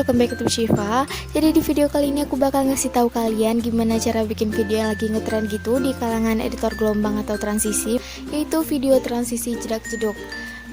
welcome back to Shiva. Jadi di video kali ini aku bakal ngasih tahu kalian gimana cara bikin video yang lagi ngetren gitu di kalangan editor gelombang atau transisi, yaitu video transisi jedak-jeduk.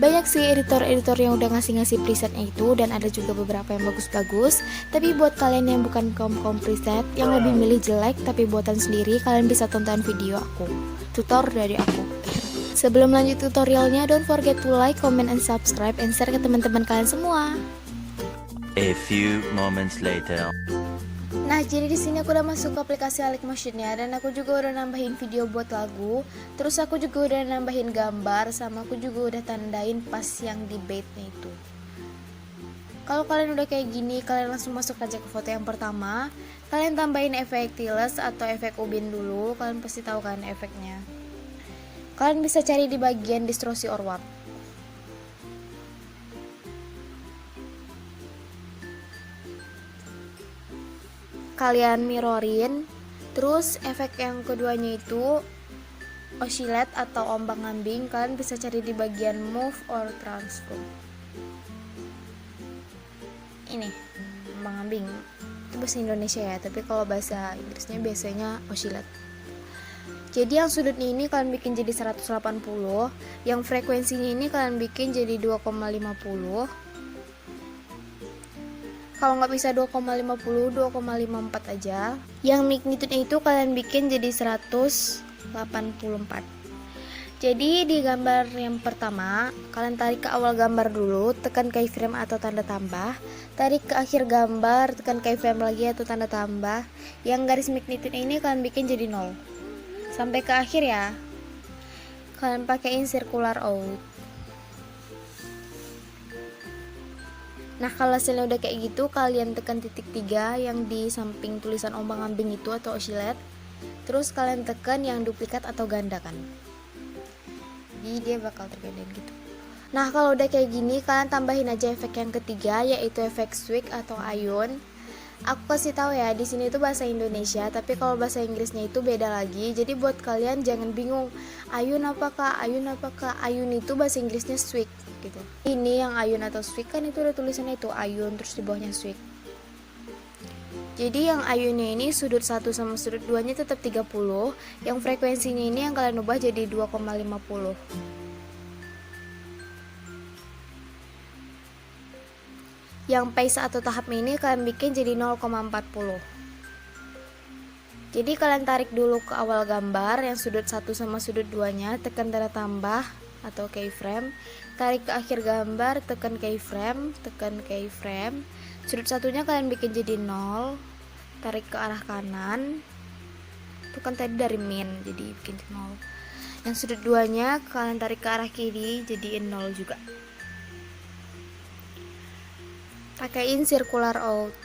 Banyak sih editor-editor yang udah ngasih presetnya itu, dan ada juga beberapa yang bagus-bagus. Tapi buat kalian yang bukan kaum preset, yang lebih milih jelek tapi buatan sendiri, kalian bisa tonton video aku, tutor dari aku. Sebelum lanjut tutorialnya, don't forget to like, comment, and subscribe, and share ke teman-teman kalian semua. A few moments later. Nah, jadi di sini aku udah masuk ke aplikasi Alik Motion-nya, dan aku juga udah nambahin video buat lagu. Terus aku juga udah nambahin gambar, sama aku juga udah tandain pas yang di bait-nya itu. Kalau kalian udah kayak gini, kalian langsung masuk aja ke foto yang pertama. Kalian tambahin efek tiles atau efek ubin dulu. Kalian pasti tahu kan efeknya. Kalian bisa cari di bagian distorsi or warp. Kalian mirrorin. Terus efek yang keduanya itu oscillate atau ombang-ambing. Kalian bisa cari di bagian move or transform. Ini ombang-ambing itu bahasa Indonesia ya, tapi kalau bahasa Inggrisnya biasanya oscillate. Jadi yang sudutnya ini kalian bikin jadi 180, yang frekuensinya ini kalian bikin jadi 2,50. Kalau nggak bisa 2,50, 2,54 aja. Yang magnitude-nya itu kalian bikin jadi 184. Jadi di gambar yang pertama, kalian tarik ke awal gambar dulu, tekan keyframe atau tanda tambah. Tarik ke akhir gambar, tekan keyframe lagi atau tanda tambah. Yang garis magnitude-nya ini kalian bikin jadi 0. Sampai ke akhir ya. Kalian pakaiin circular out. Nah, kalau hasilnya udah kayak gitu, kalian tekan titik 3 yang di samping tulisan ombang-ambing itu atau oscillate. Terus kalian tekan yang duplikat atau ganda kan. Jadi dia bakal tergandain gitu. Nah, kalau udah kayak gini, kalian tambahin aja efek yang ketiga, yaitu efek swing atau ayun. Aku kasih tahu ya, di sini itu bahasa Indonesia, tapi kalau bahasa Inggrisnya itu beda lagi. Jadi buat kalian jangan bingung, ayun apakah, ayun itu bahasa Inggrisnya swing gitu. Ini yang ayun atau swing kan itu udah tulisannya itu ayun, terus di bawahnya swing. Jadi yang ayunnya ini sudut 1 sama sudut 2 nya tetap 30, yang frekuensinya ini yang kalian ubah jadi 2,50. Yang pace atau tahap ini kalian bikin jadi 0,40. Jadi kalian tarik dulu ke awal gambar yang sudut 1 sama sudut 2 nya, tekan tanda tambah atau keyframe. Tarik ke akhir gambar, tekan keyframe. Sudut satunya kalian bikin jadi 0. Tarik ke arah kanan. Itu kan tadi dari min, jadi bikin 0. Yang sudut 2 nya kalian tarik ke arah kiri, jadiin 0 juga. Pakaiin circular out.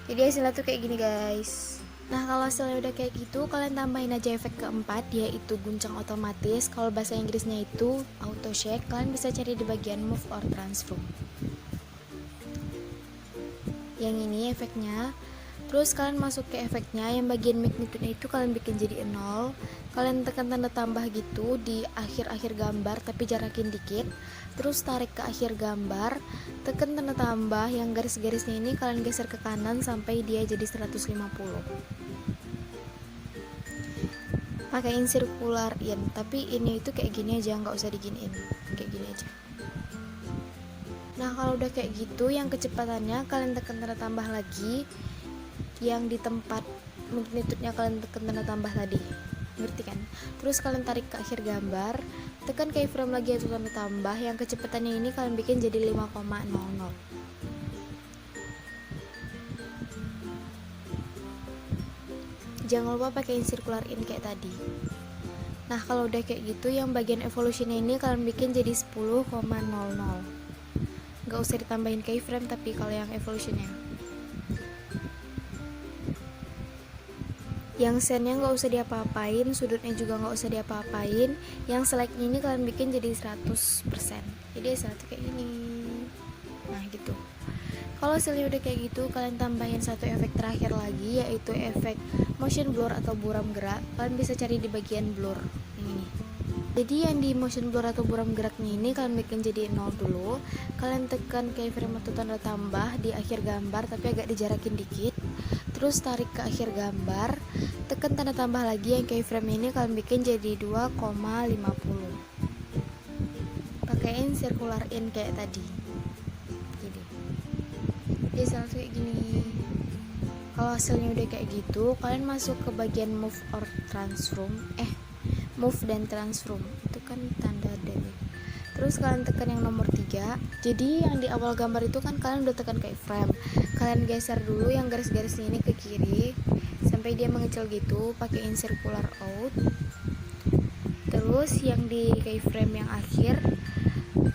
Jadi hasilnya tuh kayak gini guys. Nah, kalau hasilnya udah kayak gitu, kalian tambahin aja efek keempat, yaitu guncang otomatis. Kalau bahasa Inggrisnya itu auto shake. Kalian bisa cari di bagian move or transform. Yang ini efeknya. Terus kalian masuk ke efeknya, yang bagian magnitude itu kalian bikin jadi 0. Kalian tekan tanda tambah gitu di akhir-akhir gambar, tapi jarakin dikit. Terus tarik ke akhir gambar, tekan tanda tambah, yang garis-garisnya ini kalian geser ke kanan sampai dia jadi 150. Pakaiin circular in, tapi ini itu kayak gini aja, nggak usah diginiin, kayak gini aja. Nah, kalau udah kayak gitu, yang kecepatannya kalian tekan tanda tambah lagi. Yang di tempat magnitude-nya kalian tekan tanda tambah tadi, ngerti kan? Terus kalian tarik ke akhir gambar, tekan keyframe lagi atau tanda tambah. Yang kecepatannya ini kalian bikin jadi 5,00. Jangan lupa pakai circular in kayak tadi. Nah, kalau udah kayak gitu, yang bagian evolution-nya ini kalian bikin jadi 10,00. Gak usah ditambahin keyframe, tapi kalau yang evolution-nya. Yang sennya nggak usah diapa-apain, sudutnya juga nggak usah diapa-apain. Yang select-nya ini kalian bikin jadi 100%. Jadi hasilnya kayak gini. Nah gitu. Kalau hasilnya udah kayak gitu, kalian tambahin satu efek terakhir lagi, yaitu efek motion blur atau buram gerak. Kalian bisa cari di bagian blur yang ini. Jadi yang di motion blur atau buram geraknya ini kalian bikin jadi 0 dulu. Kalian tekan keyframe atau tanda tambah di akhir gambar tapi agak dijarakin dikit. Terus tarik ke akhir gambar, tekan tanda tambah lagi yang keyframe ini kalian bikin jadi 2,50. Pakaiin circular in kayak tadi. Gini. Jadi langsung kayak gini. Kalau hasilnya udah kayak gitu, kalian masuk ke bagian move or transform. Move dan transform. Itu kan tanda dan. Terus kalian tekan yang nomor 3. Jadi yang di awal gambar itu kan kalian udah tekan keyframe. Kalian geser dulu yang garis-garisnya ini ke kiri sampai dia mengecil gitu, pakaiin circular out. Terus yang di keyframe yang akhir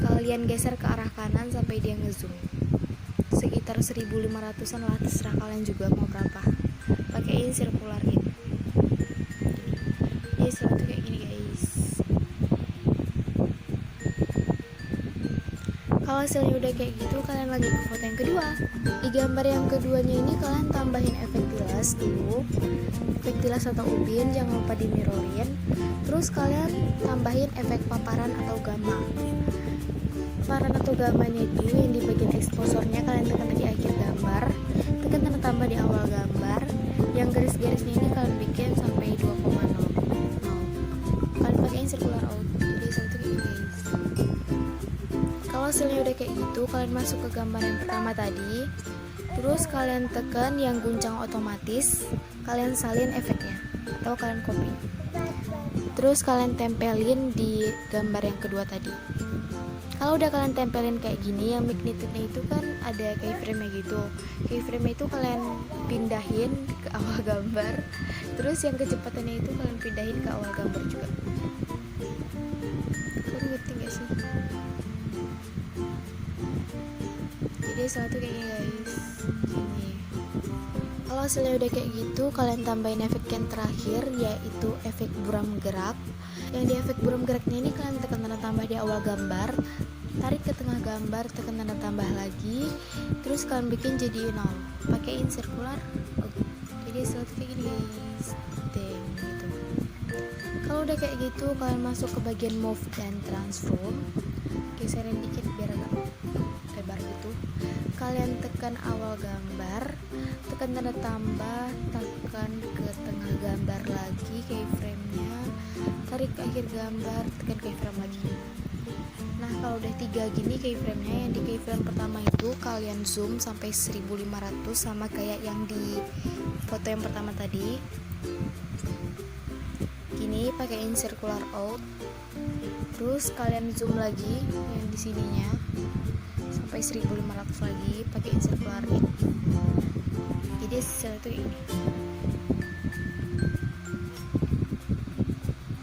kalian geser ke arah kanan sampai dia ngezoom. Sekitar 1500-an lah, terserah kalian juga mau berapa. Pakaiin circular in. Jadi selalu kayak gini guys. Kalau hasilnya udah kayak gitu, kalian lanjut ke foto yang kedua. Di gambar yang keduanya ini kalian tambahin efek tilas dulu, efek tilas atau ubin, jangan lupa di mirrorin. Terus kalian tambahin efek paparan atau gamma. Paparan atau gammanya itu yang di bagian exposurnya kalian tekan di akhir gambar, tekan tanda tambah di awal gambar. Yang garis-garisnya ini kalian bikin sampai 2,0. Kalian pakaiin circular out. Jadi satu kayak gini guys. Kalau hasilnya udah kayak gitu, kalian masuk ke gambar yang pertama tadi. Terus kalian tekan yang guncang otomatis, kalian salin efeknya atau kalian copy. Terus kalian tempelin di gambar yang kedua tadi. Kalau udah kalian tempelin kayak gini, yang magnetitnya itu kan ada keyframe gitu. Keyframe itu kalian pindahin ke awal gambar. Terus yang kecepatannya itu kalian pindahin ke awal gambar juga. Kalian ngerti gak sih? Jadi satu kayak gini guys. Gini. Kalau hasilnya udah kayak gitu, kalian tambahin efek yang terakhir, yaitu efek buram gerak. Yang di efek buram geraknya ini kalian tekan tanda tambah di awal gambar, tarik ke tengah gambar, tekan tanda tambah lagi, terus kalian bikin jadi 0. Pakaiin circular. Jadi satu kayak gini guys. Gitu. Kalau udah kayak gitu, kalian masuk ke bagian move dan transform. Geserin dikit biar agak lebar gitu. Kalian tekan awal gambar, tekan tanda tambah, tekan ke tengah gambar lagi keyframe-nya, tarik ke akhir gambar, tekan keyframe lagi. Nah kalau udah 3 gini keyframe-nya, yang di keyframe pertama itu kalian zoom sampai 1500 sama kayak yang di foto yang pertama tadi. Gini pakaiin circular out. Terus kalian zoom lagi yang di sininya sampai 1500 lagi, pakaiin circular in. Jadi satu ini.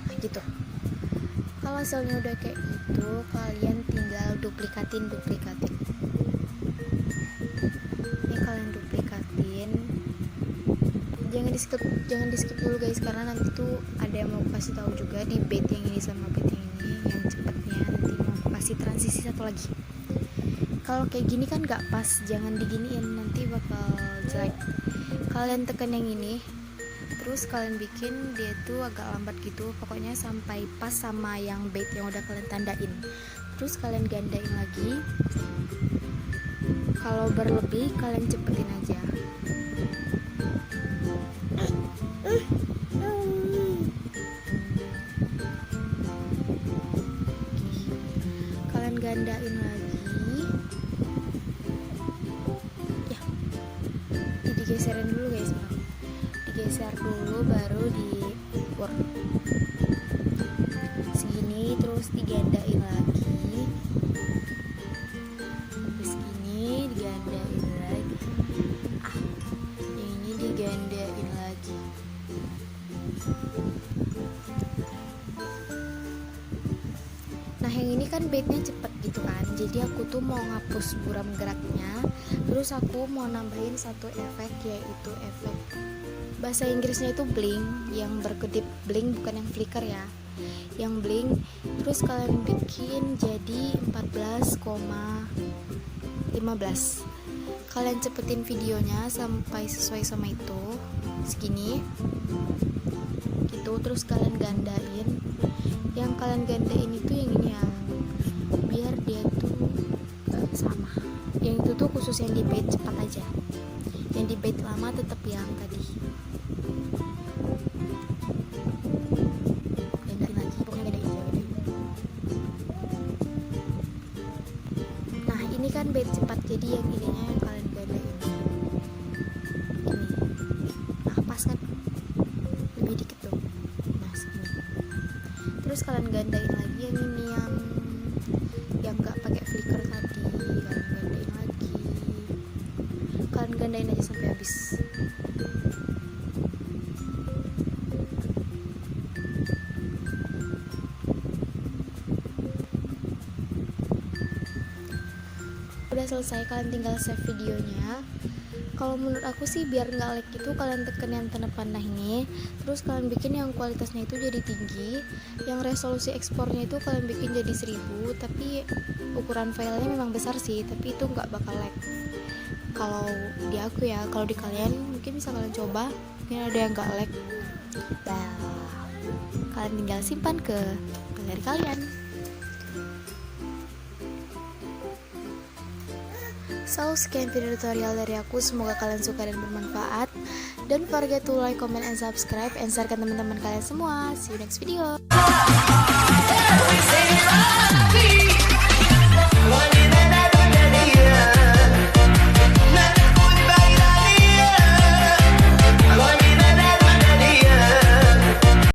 Nah, gitu. Kalau hasilnya udah kayak gitu, kalian tinggal duplikatin. Ini kalian duplikatin. Jangan di skip dulu guys, karena nanti tuh ada yang mau kasih tahu juga di bait yang ini sama bait yang ini, yang cepatnya nanti mau kasih transisi satu lagi. Kalau kayak gini kan gak pas, jangan diginiin, nanti bakal jelek. Kalian tekan yang ini, terus kalian bikin dia tuh agak lambat gitu, pokoknya sampai pas sama yang bait yang udah kalian tandain. Terus kalian gandain lagi. Kalau berlebih kalian cepetin aja. Kalian gandain lagi. Ya, digeserin dulu guys, digeser dulu baru diukur segini, terus digandain lagi habis gini, digandain lagi, ini digandain lagi. Nah yang ini kan baitnya cepet gitu kan, jadi aku tuh mau ngapus buram geraknya, terus aku mau nambahin satu efek, yaitu efek bahasa Inggrisnya itu blink, yang berkedip blink, bukan yang flicker ya, yang blink. Terus kalian bikin jadi 14,15. Kalian cepetin videonya sampai sesuai sama itu, segini gitu. Terus kalian gandain Yang kalian gandain itu yang ini ya, biar dia tuh sama. Yang itu tuh khusus yang di bait cepat aja, yang di bait lama tetap yang tadi. Gandain lagi, pokoknya gandain. Nah ini kan bait cepat, jadi yang ininya yang kalian gandain ini. Nah pas kan, lebih dikit tuh. Nah segini. Terus kalian gandain lagi yang ini, yang nggak pakai flicker tadi, kalian gandain lagi. Kalian gandain aja sampai habis. Udah selesai, kalian tinggal save videonya. Kalau menurut aku sih biar nggak lag itu kalian tekan yang tanda panah ini, terus kalian bikin yang kualitasnya itu jadi tinggi, yang resolusi ekspornya itu kalian bikin jadi 1000, tapi ukuran filenya memang besar sih, tapi itu nggak bakal lag. Kalau di aku ya, kalau di kalian mungkin bisa kalian coba, mungkin ada yang nggak lag. Nah, kalian tinggal simpan ke galeri kalian. So, sekian video tutorial dari aku. Semoga kalian suka dan bermanfaat. Don't forget to like, comment, and subscribe. And share ke teman-teman kalian semua. See you next video.